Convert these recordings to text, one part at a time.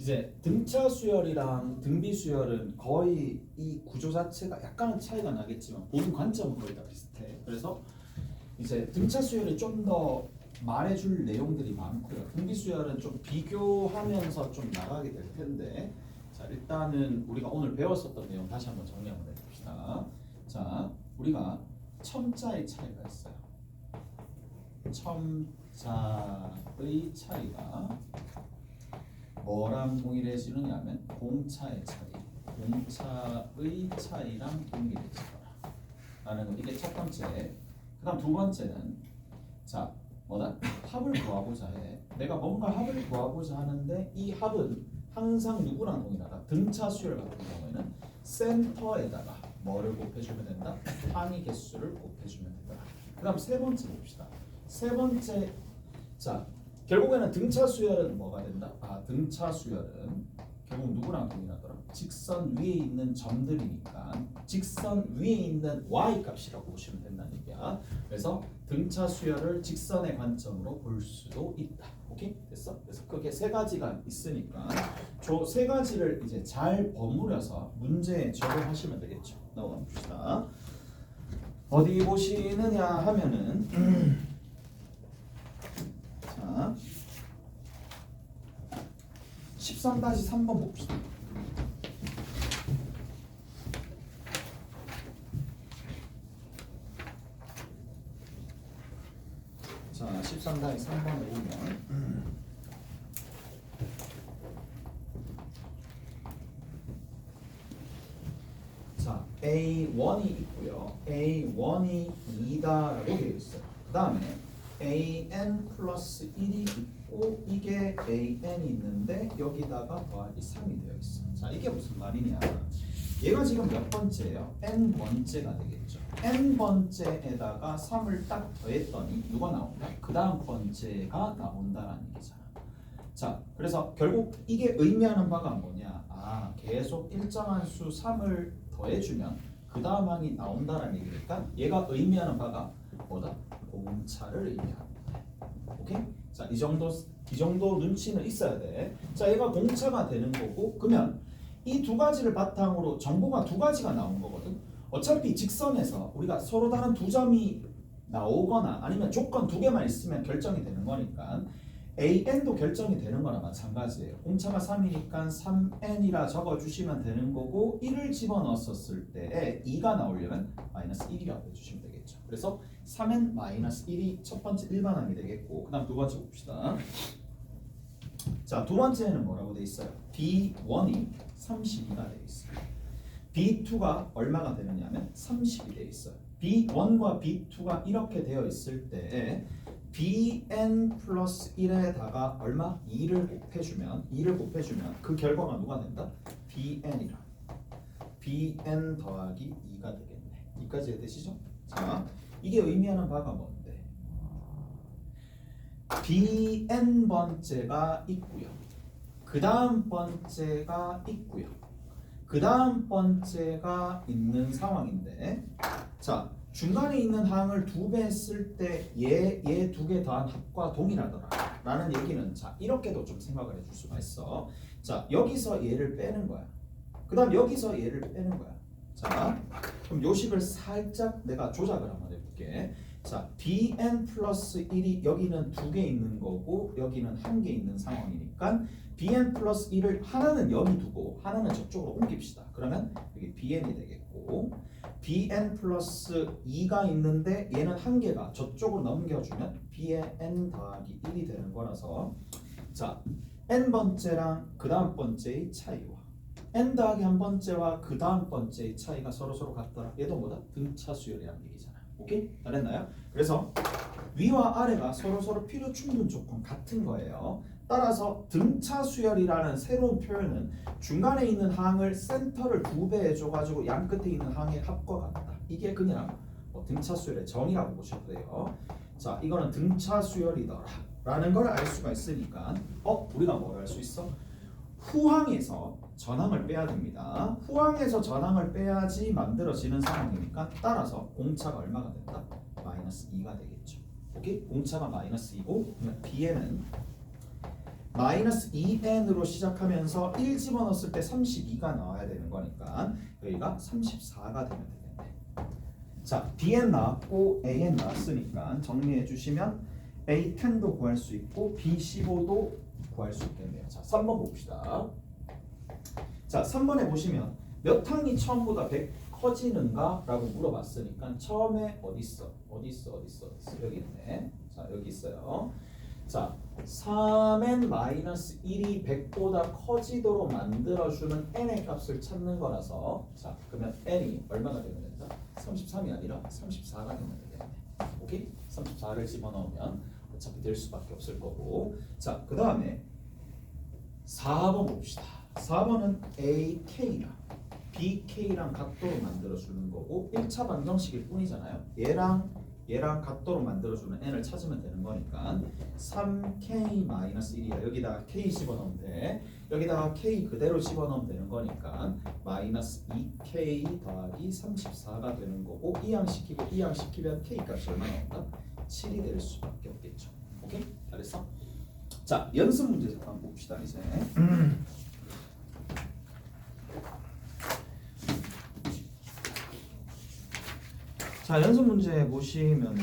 이제 등차 수열이랑 등비 수열은 거의 이 구조 자체가 약간은 차이가 나겠지만 보는 관점은 거의 다 비슷해. 그래서 이제 등차 수열이 좀 더 말해줄 내용들이 많고요. 등비 수열은 좀 비교하면서 좀 나가게 될 텐데, 자 일단은 우리가 오늘 배웠었던 내용 다시 한번 정리 한번 해봅시다. 자 우리가 첨자의 차이가 있어요. 첨자의 차이가 뭐랑 동일해지느냐면 공차의 차이, 공차의 차이랑 동일해지더라 라는 거. 이게 첫 번째. 그 다음 두 번째는 자 뭐다? 합을 구하고자 해. 내가 뭔가 합을 구하고자 하는데 이 합은 항상 누구랑 동일하다? 등차 수열 같은 경우에는 센터에다가 뭐를 곱해주면 된다? 항의 개수를 곱해주면 된다. 그 다음 세 번째 봅시다. 세 번째, 자 결국에는 등차 수열은 뭐가 된다? 등차 수열은 결국 누구랑 동일하더라? 직선 위에 있는 점들이니까 직선 위에 있는 y 값이라고 보시면 된다는 얘기야. 그래서 등차 수열을 직선의 관점으로 볼 수도 있다. 오케이? 됐어? 그래서 그게 세 가지가 있으니까 저 세 가지를 이제 잘 버무려서 문제에 적용하시면 되겠죠. 넘어갑시다. 어디 보시느냐 하면은 자 13-3번 봅시다. 자 13-3번에 보면 자 A1이 있고요. A1이 2다라고 되어 있어요. 그 다음에 AN 플러스 1이 있고 이게 AN이 있는데 여기다가 더하기 3이 되어 있어. 자 이게 무슨 말이냐? 얘가 지금 몇 번째예요? N번째가 되겠죠. N번째에다가 3을 딱 더했더니 누가 나온다? 그 다음 번째가 나온다라는 얘기잖아. 자 그래서 결국 이게 의미하는 바가 뭐냐? 계속 일정한 수 3을 더해주면 그 다음 항이 나온다라는 얘기니까 얘가 의미하는 바가 뭐다? 공차를 의미합니다. 오케이? 자, 이 정도 눈치는 있어야 돼. 자, 얘가 공차가 되는 거고, 그러면 이 두 가지를 바탕으로 정보가 두 가지가 나온 거거든. 어차피 직선에서 우리가 서로 다른 두 점이 나오거나 아니면 조건 두 개만 있으면 결정이 되는 거니까 AN도 결정이 되는 거나 마찬가지예요. 공차가 3이니까 3N이라 적어주시면 되는 거고 1을 집어넣었을 때 2가 나오려면 마이너스 1이라고 해주시면 되겠죠. 그래서 3N 마이너스 1이 첫 번째 일반항이 되겠고 그 다음 두 번째 봅시다. 자, 두 번째는 뭐라고 돼 있어요? B1이 32가 돼 있어요. B2가 얼마가 되느냐면 30이 돼 있어요. B1과 B2가 이렇게 되어 있을 때 bn 플러스 1에다가 얼마? 2를 곱해주면 그 결과가 누가 된다? bn이라. bn 더하기 2가 되겠네. 이까지 되시죠? 자, 이게 의미하는 바가 뭔데? bn 번째가 있고요. 그 다음 번째가 있고요. 그 다음 번째가 있는 상황인데, 자. 중간에 있는 항을 2배 했을 때 얘 두 개 더한 합과 동일하더라 라는 얘기는 자 이렇게도 좀 생각을 해줄 수가 있어. 자 여기서 얘를 빼는 거야. 그 다음 여기서 얘를 빼는 거야. 자 그럼 요식을 살짝 내가 조작을 한번 해볼게. 자 bn 플러스 1이 여기는 2개 있는 거고 여기는 1개 있는 상황이니까 bn 플러스 1을 하나는 여기 두고 하나는 저쪽으로 옮깁시다. 그러면 여기 bn이 되겠고 bn 플러스 2가 있는데 얘는 한 개가 저쪽으로 넘겨주면 b의 n 더하기 1이 되는 거라서 자 n번째랑 그 다음 번째의 차이와 n 더하기 한 번째와 그 다음 번째의 차이가 서로 같더라. 얘도 뭐다? 등차 수열이라는 얘기잖아. 오케이? 잘했나요? 그래서 위와 아래가 서로 필요 충분 조건 같은 거예요. 따라서 등차 수열이라는 새로운 표현은 중간에 있는 항을 센터를 2배 해줘가지고 양 끝에 있는 항의 합과 같다. 이게 그냥 등차 수열의 정의라고 보셔도 돼요. 자, 이거는 등차 수열이더라 라는 걸 알 수가 있으니까 우리가 뭘 알 수 있어? 후항에서 전항을 빼야 됩니다. 후항에서 전항을 빼야지 만들어지는 상황이니까 따라서 공차가 얼마가 된다? 마이너스 2가 되겠죠. 오케이? 공차가 마이너스 2고 bn은 마이너스 2n으로 시작하면서 1 집어넣었을 때 32가 나와야 되는 거니까 여기가 34가 되면 되겠네. 자, bn 나왔고 an 나왔으니까 정리해 주시면 a10도 구할 수 있고 b15도 구할 수 있겠네요. 자, 3번 봅시다. 자, 3번에 보시면 몇 항이 처음보다 100 커지는가? 라고 물어봤으니까 처음에 어디 있어? 여기 있네. 자, 여기 있어요. 자, 3n 마이너스 1이 100보다 커지도록 만들어주는 n의 값을 찾는 거라서 자, 그러면 n이 얼마나 되면 된다? 33이 아니라 34가 되면 되겠네. 오케이? 34를 집어넣으면 어차피 될 수밖에 없을 거고. 자, 그 다음에 4번 봅시다. 4번은 AK랑 BK랑 각도로 만들어주는 거고 1차 방정식일 뿐이잖아요. 얘랑 각도로 만들어주는 n을 찾으면 되는 거니까 3K-1이야. 여기다가 K 집어넣으면 돼. 여기다가 K 그대로 집어넣으면 되는 거니까 마이너스 2K 더하기 34가 되는 거고 이항시키고 이항시키면 K 값이 얼마 나온다? 7이 될 수밖에 없겠죠. 오케이? 잘했어? 자, 연습 문제 잠깐 봅시다 이제. 자, 연습 문제 보시면은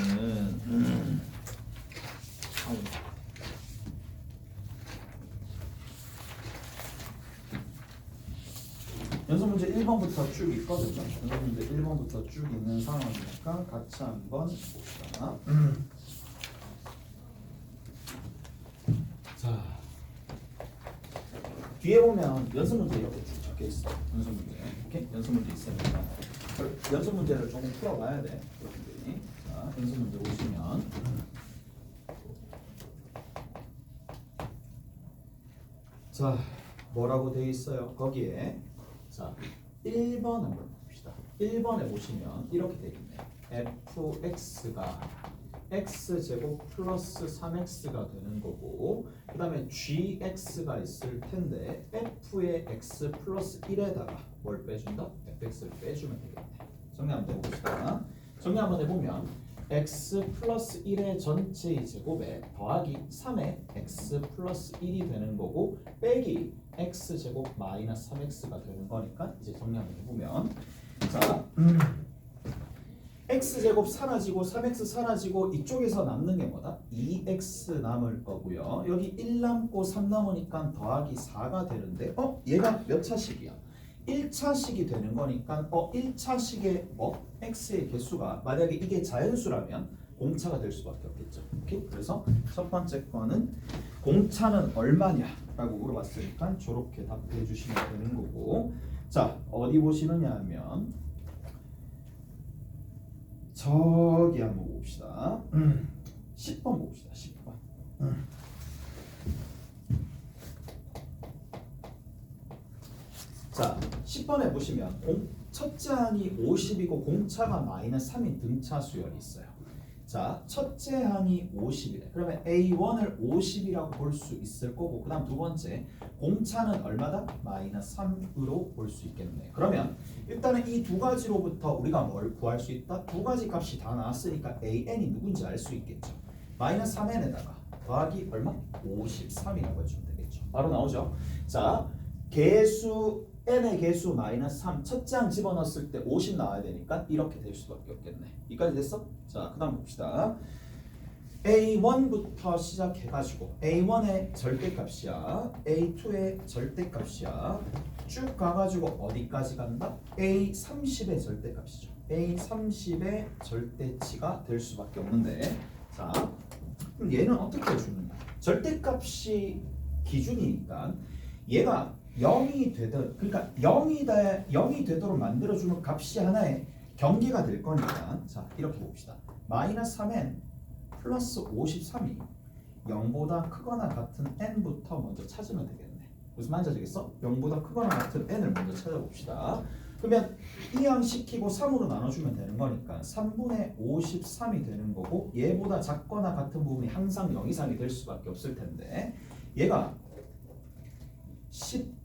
연습 문제 1번부터 쭉 있거든요. 연습 문제 1번부터 쭉 있는 상황이니까 같이 한번 봅시다. 자, 뒤에 보면 연습 문제 이렇게 쭉 적혀 있어. 연습 문제. 오케이? 연습 문제 있으니까 연습 문제를 조금 풀어봐야 돼. 여러분들이. 자, 연습 문제 보시면 자, 뭐라고 되어 있어요? 거기에 자, 1번 한번 봅시다. 1번에 보시면 이렇게 되어 있네요. fx가 x제곱 플러스 3x가 되는 거고 그 다음에 gx가 있을 텐데 f의 x 플러스 1에다가 뭘 빼준다? fx를 빼주면 되겠네. 정리 한번 해봅시다. 정리 한번 해보면 x 플러스 1의 전체의 제곱에 더하기 3의 x 플러스 1이 되는 거고 빼기 x제곱 마이너스 3x가 되는 거니까 이제 정리 한번 해보면 자 x제곱 사라지고 3x 사라지고 이쪽에서 남는 게 뭐다? 2x 남을 거고요. 여기 1 남고 3 남으니까 더하기 4가 되는데 얘가 몇 차식이야? 1차식이 되는 거니까 1차식의 x의 개수가 만약에 이게 자연수라면 공차가 될 수밖에 없겠죠. 오케이? 그래서 첫 번째 거는 공차는 얼마냐? 라고 물어봤으니까 저렇게 답해 주시면 되는 거고 자, 어디 보시느냐 하면 저기 한번 봅시다. 10번 봅시다. 10번. 자, 10번에 보시면 첫째 항이 50이고 공차가 마이너스 3인 등차 수열이 있어요. 자, 첫째 항이 50이래. 그러면 A1을 50이라고 볼 수 있을 거고 그 다음 두 번째 공차는 얼마다? 마이너스 3으로 볼 수 있겠네. 그러면 일단은 이 두 가지로부터 우리가 뭘 구할 수 있다? 두 가지 값이 다 나왔으니까 AN이 누군지 알 수 있겠죠. 마이너스 3n에다가 더하기 얼마? 53이라고 해주면 되겠죠. 바로 나오죠. 자, 개수 n의 개수 마이너스 3 첫째 항 집어넣었을 때 50 나와야 되니까 이렇게 될 수밖에 없겠네. 여기까지 됐어? 자, 그 다음 봅시다. A1부터 시작해가지고 A1의 절대값이야, A2의 절대값이야. 쭉 가가지고 어디까지 간다? A30의 절대값이죠. A30의 절대치가 될 수밖에 없는데 자, 그럼 얘는 어떻게 해주는가? 절대값이 기준이니까 얘가 0이 되도록 그러니까 0이 되도록 만들어주는 값이 하나의 경계가 될 거니까 자, 이렇게 봅시다. 마이너스 3n 플러스 53이 0보다 크거나 같은 n부터 먼저 찾으면 되겠네. 무슨 말인지 알겠어? 0보다 크거나 같은 n을 먼저 찾아봅시다. 그러면 이항시키고 3으로 나눠주면 되는 거니까 3분의 53이 되는 거고 얘보다 작거나 같은 부분이 항상 0 이상이 될 수밖에 없을 텐데 얘가 10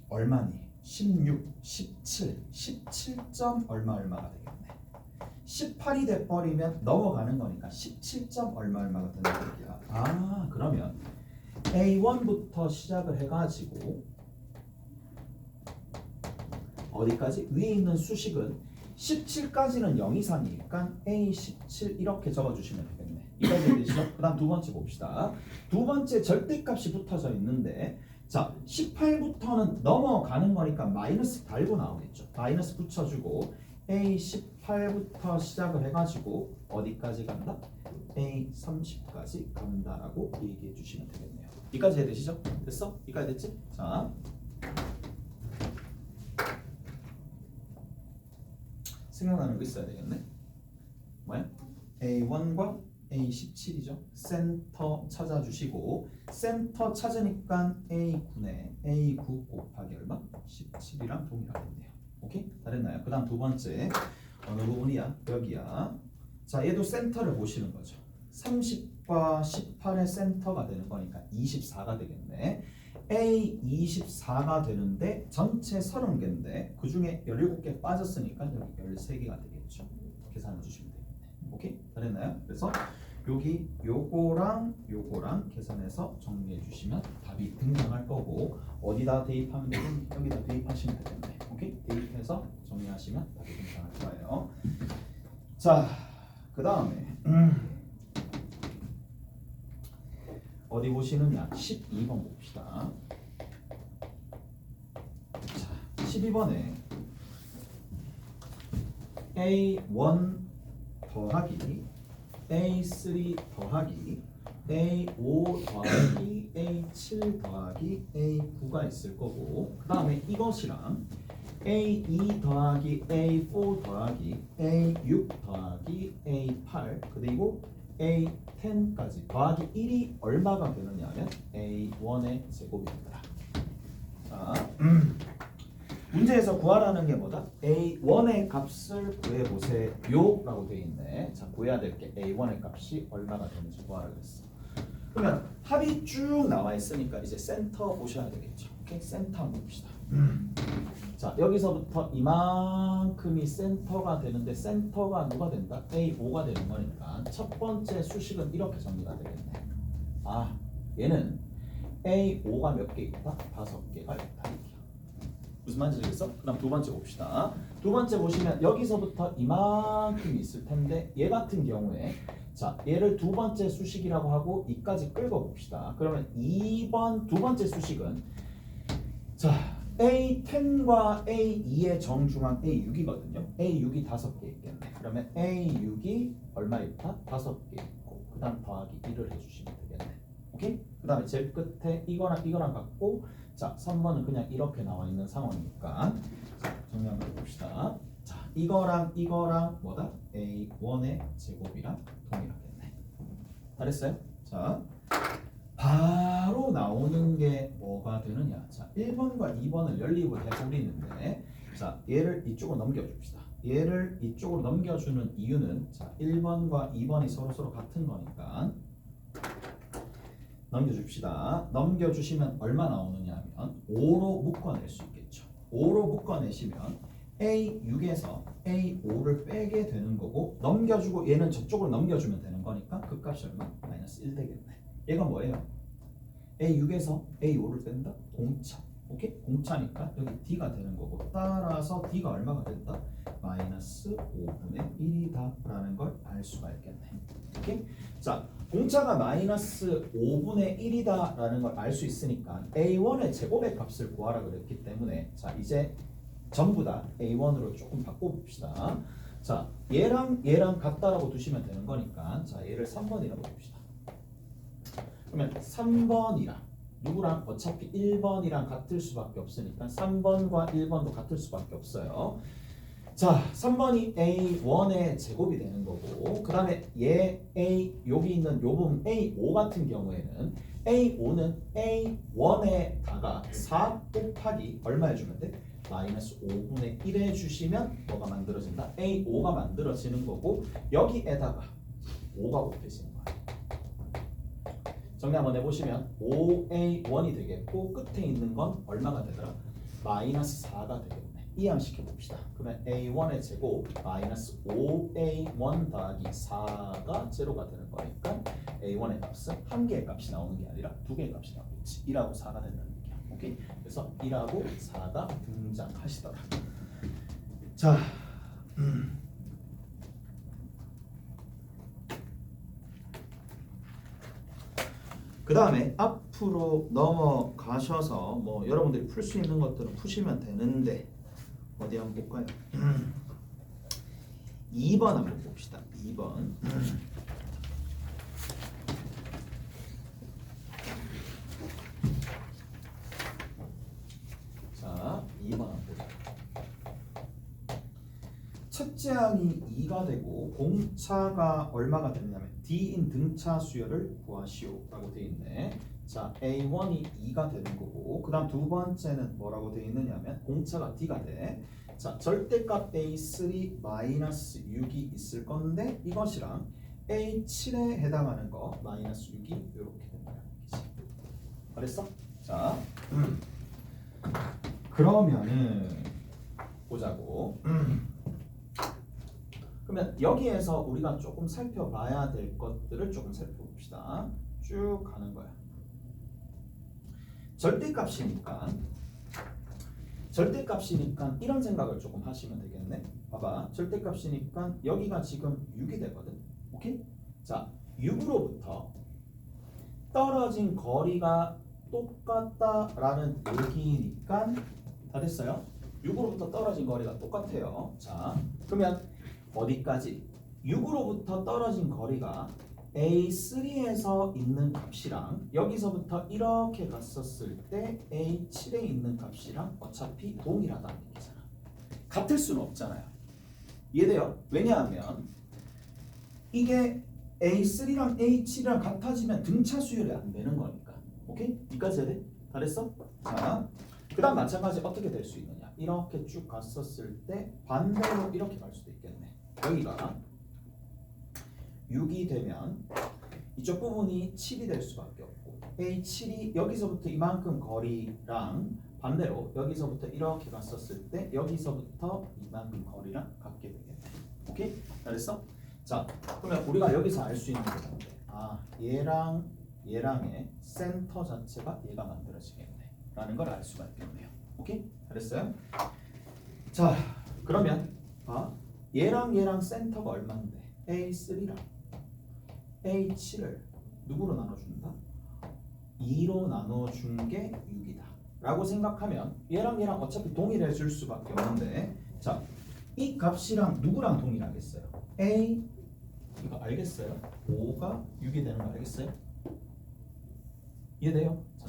얼마니? 16, 17, 17점 얼마가 되겠네. 18이 돼버리면 넘어가는 거니까 17점 얼마가 되는 거야. 아, 그러면 A1부터 시작을 해가지고 어디까지? 위에 있는 수식은 17까지는 0 이상이니까 A17 이렇게 적어주시면 되겠네. 이까지 되시죠? 그 다음 두 번째 봅시다. 두 번째 절대값이 붙어져 있는데 자 18부터는 넘어가는 거니까 마이너스 달고 나오겠죠. 마이너스 붙여주고 A18부터 시작을 해가지고 어디까지 간다? A30까지 간다라고 얘기해 주시면 되겠네요. 이까지 되시죠? 됐어? 이까지 됐지? 자 생각나는 거 있어야 되겠네. 뭐야? A1과 A17이죠. 센터 찾아주시고 센터 찾으니까 A9네. A9 곱하기 얼마? 17이랑 동일하겠네요. 오케이? 다 됐나요? 그 다음 두 번째 어느 부분이야? 여기야. 자 얘도 센터를 보시는 거죠. 30과 18의 센터가 되는 거니까 24가 되겠네. A24가 되는데 전체 30개인데 그 중에 17개 빠졌으니까 여기 13개가 되겠죠. 계산해 주시면 되겠네. 오케이? 다 됐나요? 그래서 여기 요거랑 요거랑 계산해서 정리해 주시면 답이 등장할 거고 어디다 대입하면 되든 여기다 대입하시면 되겠네. 오케이? 대입해서 정리하시면 답이 등장할 거예요. 자, 그 다음에 어디 보시느냐? 12번 봅시다. 자, 12번에 A1 더하기 A3 더하기 A5 더하기 A7 더하기 A9가 있을 거고 그 다음에 이것이랑 A2 더하기 A4 더하기 A6 더하기 A8 그리고 A10까지 더하기 1이 얼마가 되느냐면 A1의 제곱입니다. 자, 문제에서 구하라는 게 뭐다? A1의 값을 구해보세요 라고 되어 있네. 자, 구해야 될 게 A1의 값이 얼마가 되는지 구하라 그랬어. 그러면 합이 쭉 나와 있으니까 이제 센터 보셔야 되겠죠. 오케이? 센터 한번 봅시다. 자, 여기서부터 이만큼이 센터가 되는데 센터가 누가 된다? A5가 되는 거니까 첫 번째 수식은 이렇게 정리가 되겠네. 아, 얘는 A5가 몇 개 있다? 5개가 있다. 무슨 말인지 알겠어? 그 다음 두 번째 봅시다. 두 번째 보시면 여기서부터 이만큼이 있을 텐데 얘 같은 경우에 자, 얘를 두 번째 수식이라고 하고 이까지 끌고 봅시다. 그러면 2번 두 번째 수식은 자 A10과 A2의 정중앙 A6이거든요. A6이 5개 있겠네. 그러면 A6이 얼마 있다? 5개 있고 그 다음 더하기 1을 해주시면 되겠네. 오케이? 그 다음에 제일 끝에 이거랑 이거랑 같고 자 3번은 그냥 이렇게 나와 있는 상황이니까 자, 정리 한번 해봅시다. 자 이거랑 이거랑 뭐다? A1의 제곱이랑 동일하겠네. 다 됐어요? 자 바로 나오는 게 뭐가 되느냐? 자, 1번과 2번을 연립을 해버리는데 자, 얘를 이쪽으로 넘겨줍시다. 얘를 이쪽으로 넘겨주는 이유는 자, 1번과 2번이 서로 같은 거니까 넘겨줍시다. 넘겨주시면 얼마 나오느냐 하면 5로 묶어낼 수 있겠죠. 5로 묶어내시면 A6에서 A5를 빼게 되는 거고 넘겨주고 얘는 저쪽으로 넘겨주면 되는 거니까 그 값이 얼마? 마이너스 1 되겠네. 얘가 뭐예요? A6에서 A5를 뺀다? 공차. 오케이? 공차니까 여기 D가 되는 거고 따라서 D가 얼마가 된다? 마이너스 5분의 1이다 라는 걸 알 수가 있겠네. 오케이? 자, 공차가 마이너스 5분의 1이다 라는 걸 알 수 있으니까 A1의 제곱의 값을 구하라 그랬기 때문에 자, 이제 전부 다 A1으로 조금 바꿔봅시다. 자, 얘랑 같다라고 두시면 되는 거니까 자, 얘를 3번이라고 봅시다. 그러면 3번이랑 누구랑 어차피 1번이랑 같을 수밖에 없으니까 3번과 1번도 같을 수밖에 없어요. 자, 3번이 A1의 제곱이 되는 거고 그 다음에 얘 여기 있는 요 부분 A5 같은 경우에는 A5는 A1에다가 4 곱하기 얼마 해주면 돼? 마이너스 5분의 1 해주시면 뭐가 만들어진다? A5가 만들어지는 거고 여기에다가 5가 곱해지는 거야. 정리 한번 해보시면 5A1이 되겠고 끝에 있는 건 얼마가 되더라? 마이너스 4가 되겠네. 이항시켜 봅시다. 그러면 a1의 제곱 마이너스 5a1 더하기 4가 제로가 되는 거니까 a1의 값은 한 개의 값이 나오는 게 아니라 두 개의 값이 나오겠지. 1하고 4가 된다는 얘기야. 오케이? 그래서 1하고 4가 등장하시더라. 자, 그 다음에 앞으로 넘어가셔서 뭐 여러분들이 풀 수 있는 것들은 푸시면 되는데 어디 한번 볼까요? 2번 한번 봅시다. 2번. 자, 2번 한번 보자. 첫째 항이 2가 되고 공차가 얼마가 되냐면 D인 등차 수열을 구하시오 라고 되어 있네. 자, A1이 2가 되는 거고 그 다음 두 번째는 뭐라고 되어 있느냐면 공차가 D가 돼. 자, 절대값 A3 마이너스 6이 있을 건데 이것이랑 A7에 해당하는 거 마이너스 6이 이렇게 된다는 얘기지. 알았어? 자, 그러면은 보자고. 그러면 여기에서 우리가 조금 살펴봐야 될 것들을 조금 살펴봅시다. 쭉 가는 거야. 절대값이니까 이런 생각을 조금 하시면 되겠네. 봐봐. 절대값이니까 여기가 지금 6이 되거든. 오케이? 자, 6으로부터 떨어진 거리가 똑같다라는 얘기니까 다 됐어요? 6으로부터 떨어진 거리가 똑같아요. 자, 그러면 어디까지? 6으로부터 떨어진 거리가 A3에서 있는 값이랑 여기서부터 이렇게 갔었을 때 A7에 있는 값이랑 어차피 동일하다는 얘기잖아. 같을 수는 없잖아요. 이해돼요? 왜냐하면 이게 A3랑 A7이랑 같아지면 등차 수열이 안 되는 거니까. 오케이? 여기까지 해야 돼? 다 됐어? 자, 그 다음 마찬가지 어떻게 될 수 있느냐. 이렇게 쭉 갔었을 때 반대로 이렇게 갈 수도 있겠네. 여기가 6이 되면 이쪽 부분이 7이 될 수밖에 없고 A7이 여기서부터 이만큼 거리랑 반대로 여기서부터 이렇게 갔었을 때 여기서부터 이만큼 거리랑 같게 되겠네. 오케이? 잘했어? 자, 그러면 우리가 여기서 알 수 있는 게 뭔데? 아, 얘랑 얘랑의 센터 자체가 얘가 만들어지겠네 라는 걸 알 수가 있겠네요. 오케이? 잘했어요? 자, 그러면 얘랑 센터가 얼마인데? A3랑 A7을 누구로 나눠준다? 2로 나눠준 게 6이다 라고 생각하면 얘랑 어차피 동일해질 수밖에 없는데, 자, 이 값이랑 누구랑 동일하겠어요? A 이거 알겠어요? 5가 6이 되는 거 알겠어요? 이해돼요? 자,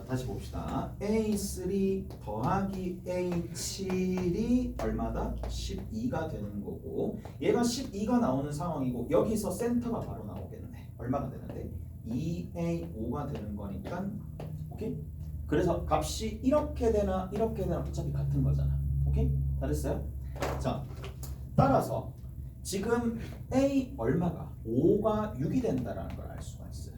다시 봅시다. A3 더하기 A7이 얼마다? 12가 되는 거고 얘가 12가 나오는 상황이고 여기서 센터가 바로 나오겠네. 얼마가 되는데? 2A5가 되는 거니까 오케이? 그래서 값이 이렇게 되나 이렇게 되나 어차피 같은 거잖아. 오케이? 다 됐어요? 자, 따라서 지금 A 얼마가? 5가 6이 된다라는 걸 알 수가 있어요.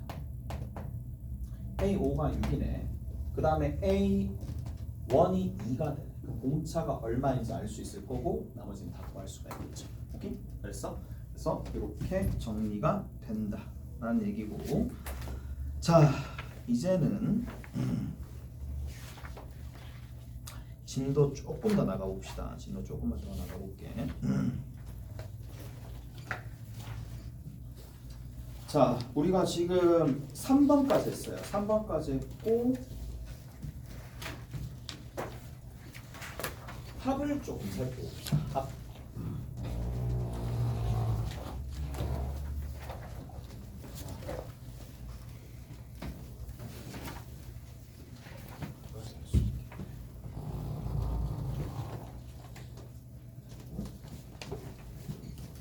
A5가 6이네. 그 다음에 A1이 2가 되네. 그 공차가 얼마인지 알 수 있을 거고 나머지는 다 구할 수가 있겠죠. 오케이? 그래서 이렇게 정리가 된다라는 얘기고, 자, 이제는 진도 조금 더 나가봅시다. 진도 조금만 더 나가볼게. 자, 우리가 지금 3번까지 했어요. 3번까지 했고 합을 조금 살펴봅시다. 합.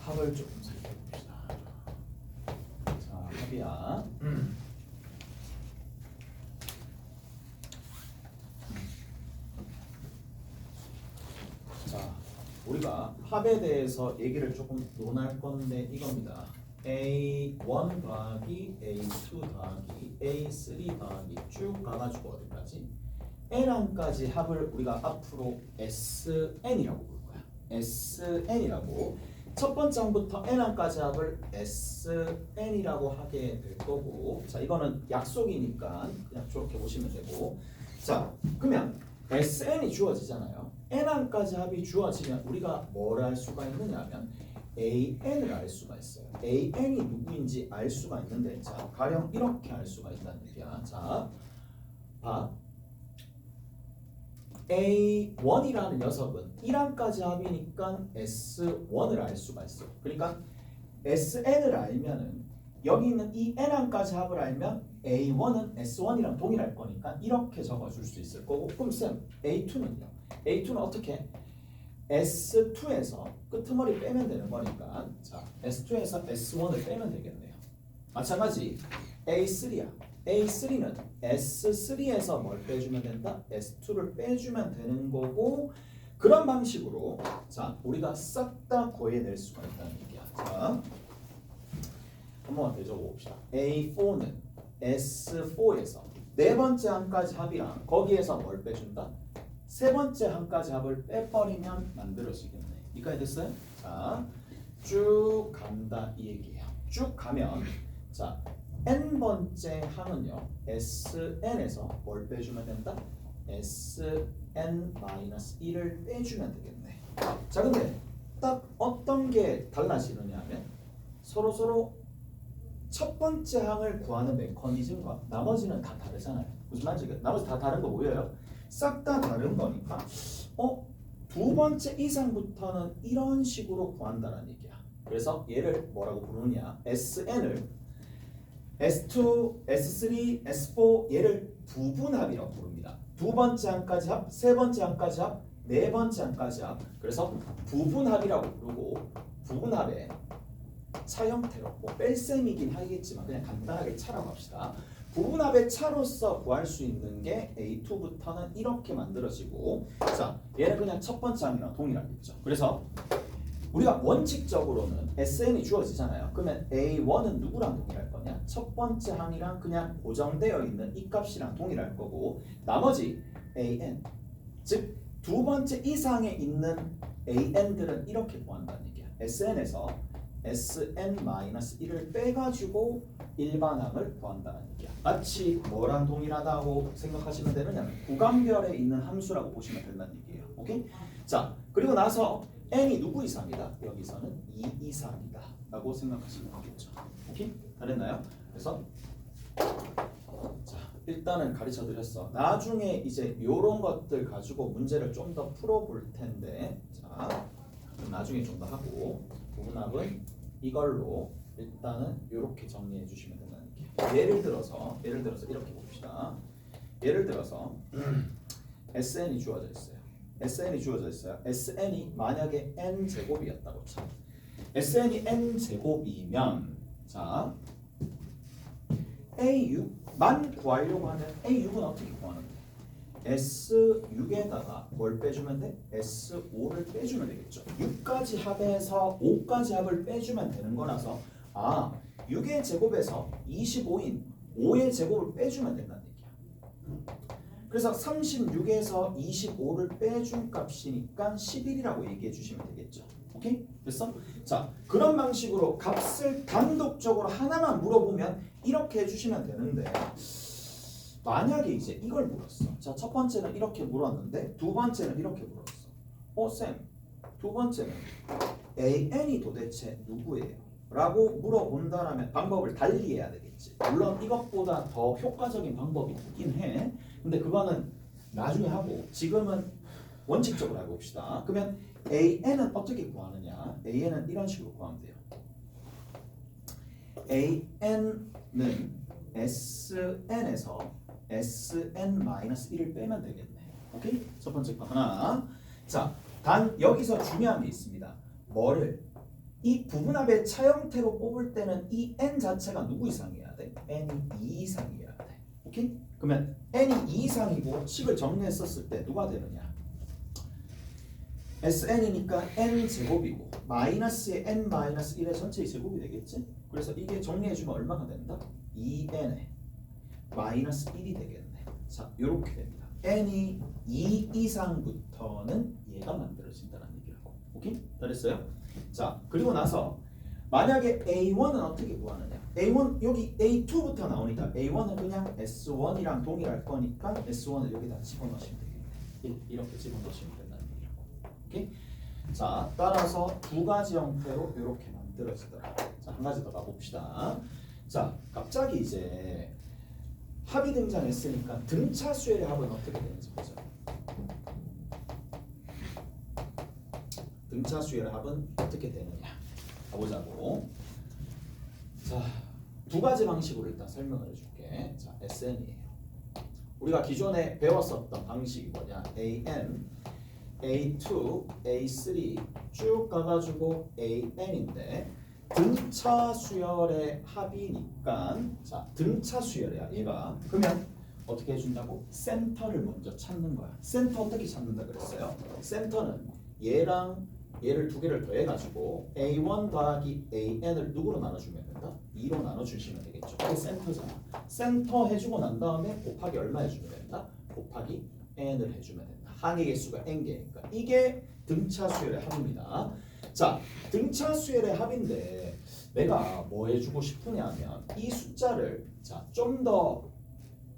합을 조금 살펴봅시다. 자, 합이야. 자, 우리가 합에 대해서 얘기를 조금 논할 건데 이겁니다. A1 더하기 A2 더하기 A3 더하기 쭉 가가지고 어디까지? n항까지 합을 우리가 앞으로 SN이라고 부를 거야. SN이라고. 첫 번째 항부터 n항까지 합을 SN이라고 하게 될 거고, 자 이거는 약속이니까 그냥 저렇게 보시면 되고, 자 그러면 SN이 주어지잖아요. n항까지 합이 주어지면 우리가 뭘 알 수가 있느냐 하면 AN을 알 수가 있어요. AN이 누구인지 알 수가 있는데, 자 가령 이렇게 알 수가 있다는 얘기야. 자 봐. A1이라는 녀석은 1항까지 합이니까 S1을 알 수가 있어. 그러니까 SN을 알면은 여기 있는 이 N항까지 합을 알면 A1은 S1이랑 동일할 거니까 이렇게 적어줄 수 있을 거고, 그럼 쌤 A2는요? A2는 어떻게? S2에서 끄트머리 빼면 되는 거니까, 자 S2에서 S1을 빼면 되겠네요. 마찬가지 A3야. A3는 S3에서 뭘 빼주면 된다? S2를 빼주면 되는 거고, 그런 방식으로 자 우리가 싹 다 구해낼 수가 있다는 얘기야. 자 한번 더 적어봅시다. A4는 S4에서 네 번째 항까지 합이랑 거기에서 뭘 빼준다? 세 번째 항까지 합을 빼버리면 만들어지겠네. 이까지 됐어요? 자 쭉 간다 이 얘기예요. 쭉 가면 자 n번째 항은요 SN에서 뭘 빼주면 된다? SN-1을 빼주면 되겠네. 자 근데 딱 어떤 게 달라지느냐 하면 서로 첫 번째 항을 구하는 메커니즘과 나머지는 다 다르잖아요. 무슨 말인지 나머지 다 다른 거 뭐예요? 싹 다 다른 거니까 두 번째 이상부터는 이런 식으로 구한다는 얘기야. 그래서 얘를 뭐라고 부르느냐, SN을 S2, S3, S4 얘를 부분합이라고 부릅니다. 두 번째 항까지 합, 세 번째 항까지 합, 네 번째 항까지 합. 그래서 부분합이라고 부르고, 부분합의 차 형태로 뭐 뺄셈이긴 하겠지만 그냥 간단하게 차라고 합시다. 부분합의 차로서 구할 수 있는 게 A2부터는 이렇게 만들어지고, 자 얘는 그냥 첫 번째 항이랑 동일하겠죠. 그래서 우리가 원칙적으로는 SN이 주어지잖아요. 그러면 A1은 누구랑 동일할 거냐? 첫 번째 항이랑 그냥 고정되어 있는 이 값이랑 동일할 거고, 나머지 AN, 즉 두 번째 이상에 있는 AN들은 이렇게 구한다는 얘기야. SN에서 SN-1을 빼가지고 일반항을 구한다는 얘기야. 마치 뭐랑 동일하다고 생각하시면 되느냐면 구간별에 있는 함수라고 보시면 된다는 얘기예요. 오케이? 자 그리고 나서 n이 누구 이상이다? 여기서는 2 이상이다 라고 생각하시면 되겠죠. 오케이? 다 됐나요? 그래서 자 일단은 가르쳐 드렸어. 나중에 이제 요런 것들 가지고 문제를 좀 더 풀어볼 텐데, 자 그럼 나중에 좀 더 하고, 부분합은 이걸로 일단은 이렇게 정리해 주시면 된다는 얘기예요. 예를 들어서 이렇게 봅시다. 예를 들어서 SN이 주어져 있어요. SN이 주어져 있어요. SN이 만약에 n 제곱이었다고 쳐. SN이 n 제곱이면 자 A6만 구하려고 하면 A6은 어떻게 구하는데? S6에다가 뭘 빼주면 돼? S5를 빼주면 되겠죠. 6까지 합해서 5까지 합을 빼주면 되는 거라서 6의 제곱에서 25인 5의 제곱을 빼주면 된다는 얘기야. 그래서 36에서 25를 빼준 값이니까 11이라고 얘기해 주시면 되겠죠. 오케이? 됐어? 자, 그런 방식으로 값을 단독적으로 하나만 물어보면 이렇게 해주시면 되는데, 만약에 이제 이걸 물었어. 자, 첫 번째는 이렇게 물었는데 두 번째는 이렇게 물었어. 쌤, 두 번째는 AN이 도대체 누구예요? 라고 물어본다라면 방법을 달리 해야 되겠지. 물론 이것보다 더 효과적인 방법이 있긴 해. 근데 그거는 나중에 하고 지금은 원칙적으로 해봅시다. 그러면 AN은 어떻게 구하느냐? AN은 이런 식으로 구하면 돼요. AN은 SN에서 SN-1을 빼면 되겠네. 오케이? 첫 번째 거 하나. 자, 단 여기서 중요한 게 있습니다. 뭐를? 이 부분합의 차 형태로 뽑을 때는 이 n 자체가 누구 이상이어야 돼? n이 2 이상이어야 돼. 오케이? 그러면 n이 2 이상이고 식을 정리했었을 때 누가 되느냐? SN이니까 n 제곱이고 마이너스의 n-1의 전체의 제곱이 되겠지? 그래서 이게 정리해주면 얼마가 된다? 2n에 마이너스 1이 되겠네. 자, 요렇게 됩니다. n이 2 이상부터는 얘가 만들어진다는 얘기라고. 오케이? 잘했어요? 자, 그리고 나서 만약에 A1은 어떻게 구하느냐? A1 여기 A2부터 나오니까 A1은 그냥 S1이랑 동일할 거니까 S1을 여기다 집어넣으시면 되겠네. 이렇게 집어넣으시면 된다는 얘기라고. 오케이? 자, 따라서 두 가지 형태로 이렇게 만들어지더라. 자, 한 가지 더 가봅시다. 자, 갑자기 이제 합이 등장했으니까 등차 수열의 합은 어떻게 되는지 보자. 등차 수열의 합은 어떻게 되느냐 가보자고. 자, 두 가지 방식으로 일단 설명을 해줄게. 자, SN이에요. 우리가 기존에 배웠었던 방식이 뭐냐? AN, A2, A3 쭉 가가지고 AN인데 등차 수열의 합이니까 자, 등차 수열이야 얘가. 그러면 어떻게 해준다고? 센터를 먼저 찾는 거야. 센터 어떻게 찾는다 그랬어요? 센터는 얘랑 얘를 두 개를 더해가지고 A1 더하기 AN을 누구로 나눠주면 된다? 2로 나눠주시면 되겠죠. 그게 센터잖아. 센터 해주고 난 다음에 곱하기 얼마 해주면 된다? 곱하기 n을 해주면 된다. 항의 개수가 n개니까 이게 등차 수열의 합입니다. 자, 등차 수열의 합인데 내가 뭐 해주고 싶으냐면 이 숫자를 자, 좀 더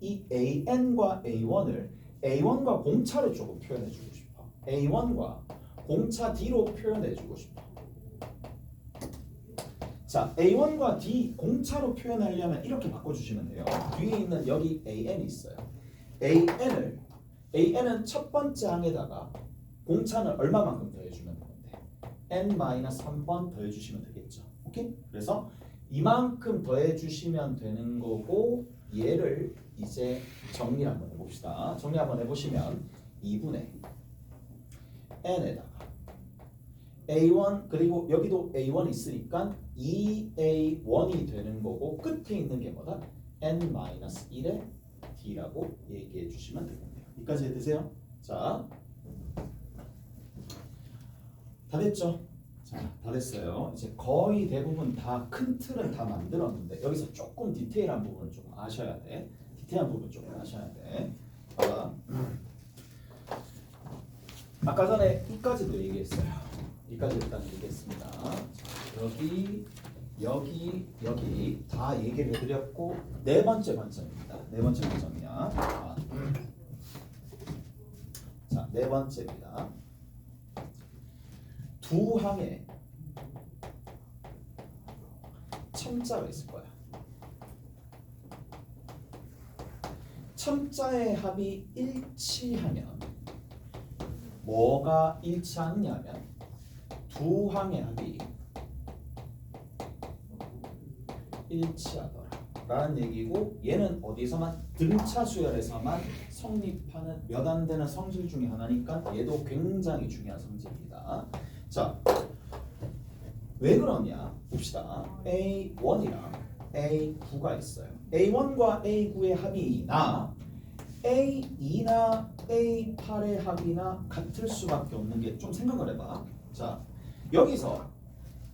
이 AN과 A1을 A1과 공차로 조금 표현해주고 싶어. A1과 공차 D로 표현해주고 싶어. 자, A1과 D 공차로 표현하려면 이렇게 바꿔주시면 돼요. 뒤에 있는 여기 AN이 있어요. AN은 첫 번째 항에다가 공차는 얼마만큼 더해주면 되는데 n-3번 더해주시면 되겠죠. 오케이? 그래서 이만큼 더해주시면 되는 거고 얘를 이제 정리 한번 해봅시다. 정리 한번 해보시면 2분의 n에다가 A1 그리고 여기도 A1 있으니까 2A1이 되는 거고 끝에 있는 게 뭐다? n-1의 d라고 얘기해 주시면 되겠네요. 여기까지 되세요? 자, 다 됐죠? 자, 다 됐어요. 이제 거의 대부분 다 큰 틀은 다 만들었는데 여기서 조금 디테일한 부분을 좀 아셔야 돼. 디테일한 부분 좀 아셔야 돼. 봐봐. 아까 전에 이까지도 얘기했어요. 여기까지 일단 얘기했습니다. 여기 다 얘기를 해드렸고 네 번째 관점입니다. 네 번째 관점이야. 자, 네 번째입니다. 두 항에 첨자가 있을 거야. 첨자의 합이 일치하면 뭐가 일치하느냐면 두 항의 합이 일치하더라 라는 얘기고 얘는 어디서만 등차 수열에서만 성립하는 몇 안 되는 성질 중에 하나니까 얘도 굉장히 중요한 성질입니다. 자, 왜 그러냐 봅시다. A1이랑 A9가 있어요. A1과 A9의 합이나 A2나 A8의 합이나 같을 수밖에 없는 게 좀 생각을 해봐. 자, 여기서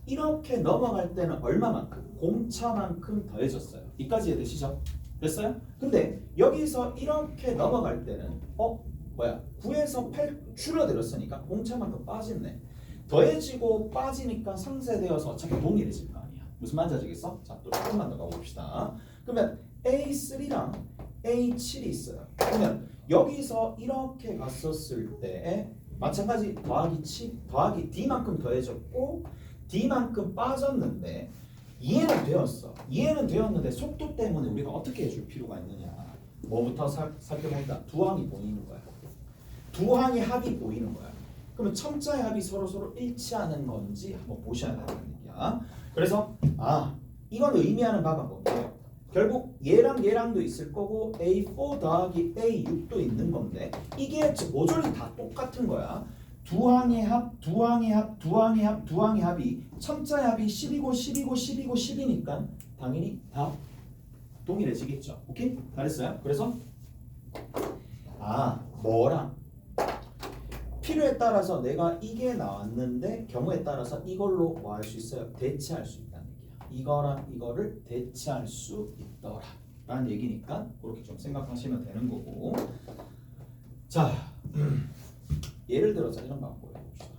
이렇게 넘어갈 때는 얼마만큼? 공차만큼 더해졌어요. 이까지 이해되시죠? 됐어요? 근데 여기서 이렇게 넘어갈 때는 9에서 8 줄어들었으니까 공차만큼 빠졌네. 더해지고 빠지니까 상쇄되어서 어차피 동일해질 거 아니야. 무슨 말인지 아시겠어? 자, 또 조금만 더 가봅시다. 그러면 A3랑 A7이 있어요. 그러면 여기서 이렇게 갔었을 때 마찬가지 더하기 D만큼 더해졌고 D만큼 빠졌는데 이해는 되었어. 이해는 되었는데 속도 때문에 우리가 어떻게 해줄 필요가 있느냐. 뭐부터 살펴보니까 두 항이 보이는 거야. 두 항의 합이 보이는 거야. 그러면 첨자의 합이 서로 일치하는 건지 한번 보셔야 된다는 얘기야. 그래서 이건 의미하는 바가 뭐예요? 결국 얘랑도 있을 거고 A4 더하기 A6도 있는 건데 이게 모조리 다 똑같은 거야. 두 항의 합, 두 항의 합, 두 항의 합, 두 항의 합이 첨자의 합이 10이고 10이고 10이고 10이니까 당연히 다 동일해지겠죠. 오케이? 잘했어요? 그래서 뭐랑 필요에 따라서 내가 이게 나왔는데 경우에 따라서 이걸로 뭐 할 수 있어요? 대체할 수 있다는 얘기야. 이거랑 이거를 대체할 수 있더라 라는 얘기니까 그렇게 좀 생각하시면 되는 거고. 자, 예를 들어서 이런 거 한번 보여봅시다.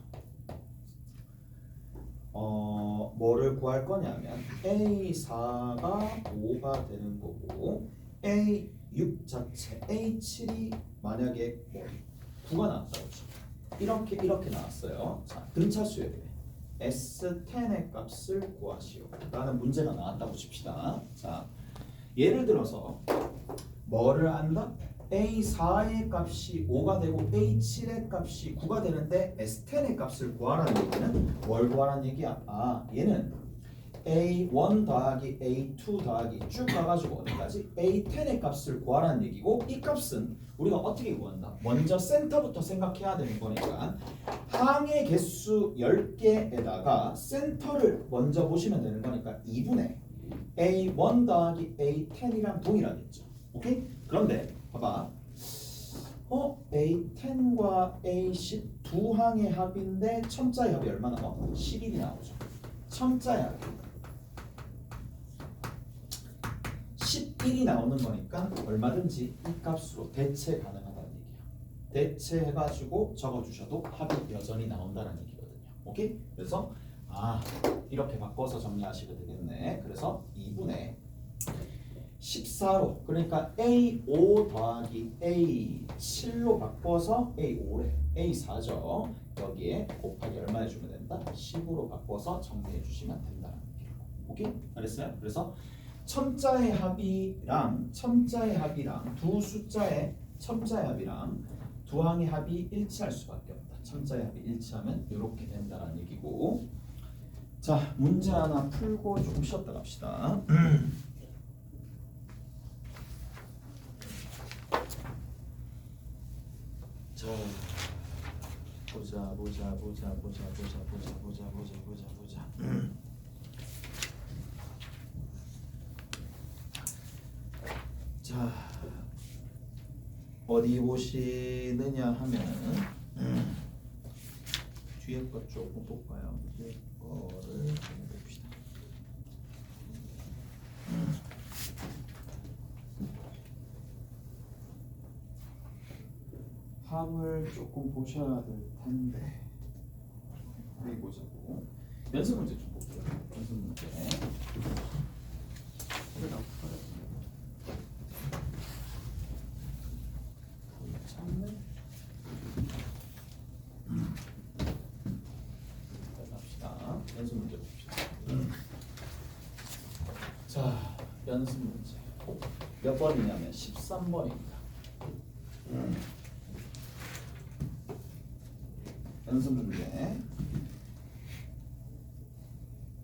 뭐를 구할 거냐면 A4가 5가 되는 거고 A6 자체 A7이 만약에 뭐 9가 나왔다고 치죠. 이렇게 나왔어요. 자, 등차수에 대해 S10의 값을 구하시오 라는 문제가 나왔다고 칩시다. 자, 예를 들어서 뭐를 안다? A4의 값이 5가 되고 A7의 값이 9가 되는데 S10의 값을 구하라는 얘기는 뭘 구하라는 얘기야? 아, 얘는 A1 더하기 A2 더하기 쭉 가가지고 어디까지? A10의 값을 구하라는 얘기고 이 값은 우리가 어떻게 구한다? 먼저 센터부터 생각해야 되는 거니까 항의 개수 10개에다가 센터를 먼저 보시면 되는 거니까 2분의 A1 더하기 A10이랑 동일하겠죠. 오케이? 그런데 봐봐. A10과 A10 두 항의 합인데 첨자의 합이 얼마 나와? 11이 나오죠. 첨자의 합이 11이 나오는 거니까 얼마든지 이 값으로 대체 가능하다는 얘기야. 대체해가지고 적어주셔도 합이 여전히 나온다는 얘기거든요. 오케이? 그래서 이렇게 바꿔서 정리하시게 되겠네. 그래서 2분의 14로 그러니까 A5 더하기 A7로 바꿔서 A5래. A4죠. 여기에 곱하기 얼마 해주면 된다? 10으로 바꿔서 정리해 주시면 된다는 얘기예요. 오케이? 알았어요? 그래서 첨자의 합이랑 두 숫자의 첨자의 합이랑 두 항의 합이 일치할 수밖에 없다. 첨자의 합이 일치하면 이렇게 된다는 얘기고. 자, 문제 하나 풀고 조금 쉬었다 갑시다. 자, 보자. 자, 어디 보시느냐 하면은 뒤에 거 조금 볼까요? 뒤에 거를 좀 봅시다. 합을 조금 보셔야 될 텐데 여기 보자고. 연습 문제 좀 볼게요. 연습 문제. 갑시다. 연습 문제 봅시다. 자, 연습 문제 몇 번이냐면 13번입니다. 연습 문제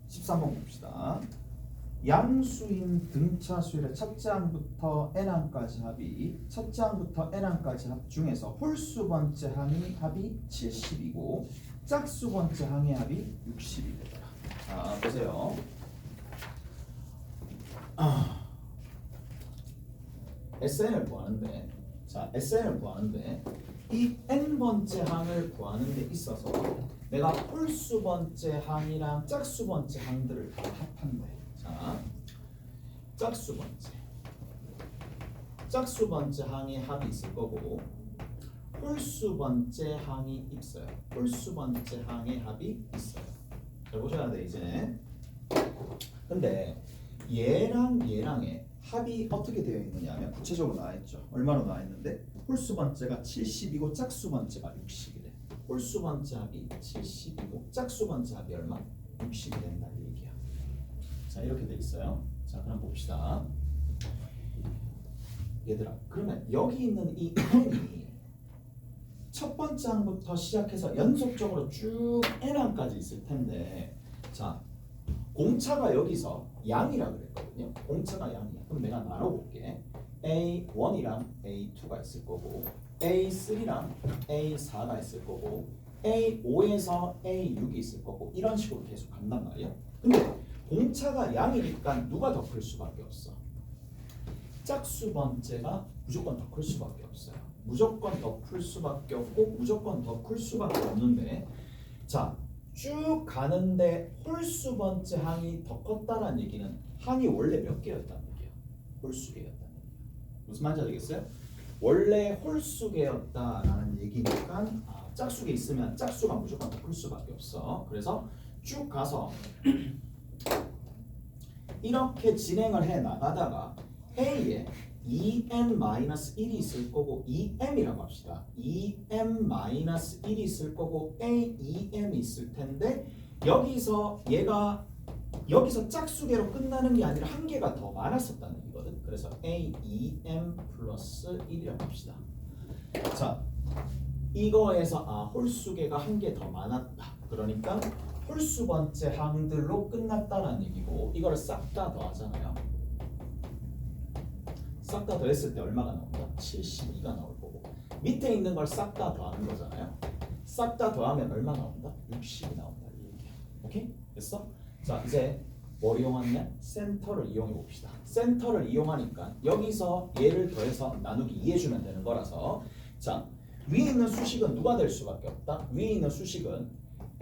13번 봅시다. 양수인 등차수의 첫째 항부터 n항까지 합이 첫째 항부터 n항까지 합 중에서 홀수 번째 항의 합이 70이고 짝수 번째 항의 합이 60이 되더라. 자, 보세요. SN을 구하는데, 자, SN을 구하는데 이 n번째 항을 구하는 데 있어서 내가 홀수 번째 항이랑 짝수 번째 항들을 다 합한대. 자, 짝수 번째 항의 합이 있을 거고 홀수 번째 항이 있어요. 홀수 번째 항의 합이 있어요. 잘 보셔야 돼 이제. 근데 얘랑 얘랑의 합이 어떻게 되어 있느냐면 구체적으로 나와 있죠. 얼마로 나와 있는데 홀수 번째가 70이고 짝수 번째가 60이래. 홀수 번째 합이 70이고 짝수 번째 합이 얼마? 60이 된다는 얘기야. 자, 이렇게 돼 있어요. 자, 그럼 봅시다. 얘들아, 그러면 여기 있는 이 n이 첫 번째 항부터 시작해서 연속적으로 쭉 n항까지 있을 텐데, 자, 공차가 여기서 양이라 그랬거든요. 공차가 양이야. 그럼 내가 나눠볼게. A1이랑 A2가 있을 거고 A3랑 A4가 있을 거고 A5에서 A6이 있을 거고 이런 식으로 계속 간단 말이야. 근데 공차가 양이니까 누가 더 클 수밖에 없어? 짝수 번째가 무조건 더 클 수밖에 없어요. 무조건 더 클 수밖에 없고 무조건 더 클 수밖에 없는데, 자, 쭉 가는데 홀수 번째 항이 더 컸다는 얘기는 항이 원래 몇 개였다는 얘기야? 홀수 개였다는 얘기야. 무슨 말인지 알겠어요? 원래 홀수계였다라는 얘기니까 짝수계 있으면 짝수가 무조건 클 수밖에 없어. 그래서 쭉 가서 이렇게 진행을 해 나가다가 A에 2n-1이 있을 거고 2m이라고 합시다. 2m-1이 있을 거고 A 2m이 있을 텐데 여기서 얘가 여기서 짝수계로 끝나는 게 아니라 한 개가 더 많았었다는 얘기거든. 그래서 A 2m 플러스 1이라고 합시다. 자, 이거에서 홀수계가 한 개 더 많았다. 그러니까 홀수 번째 항들로 끝났다는 얘기고 이거를 싹 다 더하잖아요. 싹 다 더했을 때 얼마가 나온다? 72가 나올 거고 밑에 있는 걸 싹 다 더하는 거잖아요. 싹 다 더하면 얼마 나온다? 60이 나온다. 이렇게. 오케이? 됐어? 자, 이제 뭘 이용하느냐? 센터를 이용해 봅시다. 센터를 이용하니까 여기서 얘를 더해서 나누기 2 해주면 되는 거라서 자, 위에 있는 수식은 누가 될 수밖에 없다? 위에 있는 수식은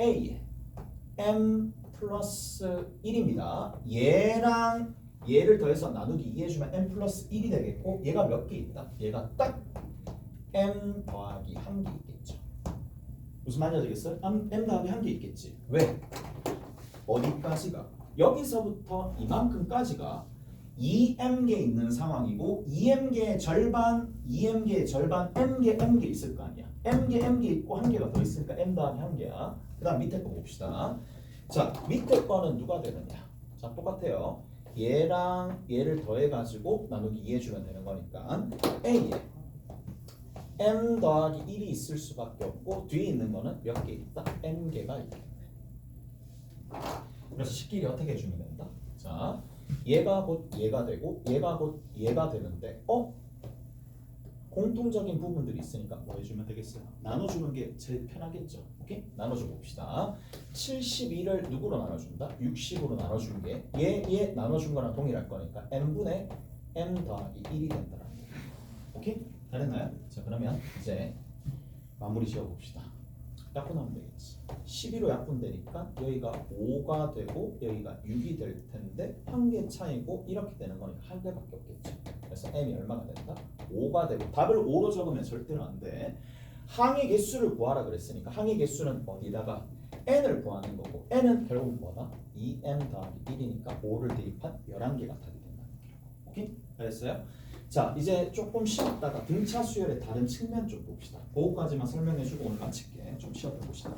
A에 m 플러스 1입니다. 얘랑 얘를 더해서 나누기 2 해주면 m 플러스 1이 되겠고 얘가 몇 개 있다? 얘가 딱 m 더하기 1개 있겠죠. 무슨 말인지 알겠어요? m 더하기 1개 있겠지. 왜? 어디까지가? 여기서부터 이만큼까지가 2m개 있는 상황이고 2m개의 절반, 2m개의 절반, m개 있을 거 아니야. m개 있고 1개가 더 있으니까 m 더하기 1개야. 그 다음 밑에 거 봅시다. 자, 밑에 거는 누가 되느냐? 자, 똑같아요. 얘랑 얘를 더해가지고 나누기 2 해주면 되는 거니까 A에 m 더하기 1이 있을 수밖에 없고 뒤에 있는 거는 몇 개 있다? m개가 있다. 그래서 식끼리 어떻게 해주면 된다? 자, 얘가 곧 얘가 되고 얘가 곧 얘가 되는데 공통적인 부분들이 있으니까 뭐 해주면 되겠어요? 나눠주는 게 제일 편하겠죠. 오케이? 나눠줘 봅시다. 72를 누구로 나눠준다? 60으로 나눠준 게 얘 나눠준 거랑 동일할 거니까 n분의 m 더하기 1이 된다라는 거예요. 오케이? 다 됐나요? 자, 그러면 이제 마무리 지어봅시다. 약분하면 되겠지. 12로 약분되니까 여기가 5가 되고 여기가 6이 될 텐데 한 개 차이고 이렇게 되는 거니까 한 개밖에 없겠죠. 그래서 m이 얼마가 된다? 5가 되고 답을 5로 적으면 절대로 안 돼. 항의 개수를 구하라 그랬으니까 항의 개수는 어디다가 n을 구하는 거고 n은 결국 뭐다? 2m 더하기 1이니까 5를 대입한 11개가 답이 된다는 거예요. 오케이? 알겠어요? 자, 이제 조금 쉬었다가 등차 수열의 다른 측면 좀 봅시다. 그거까지만 설명해주고 오늘 마칠게. 좀 쉬었다 봅시다.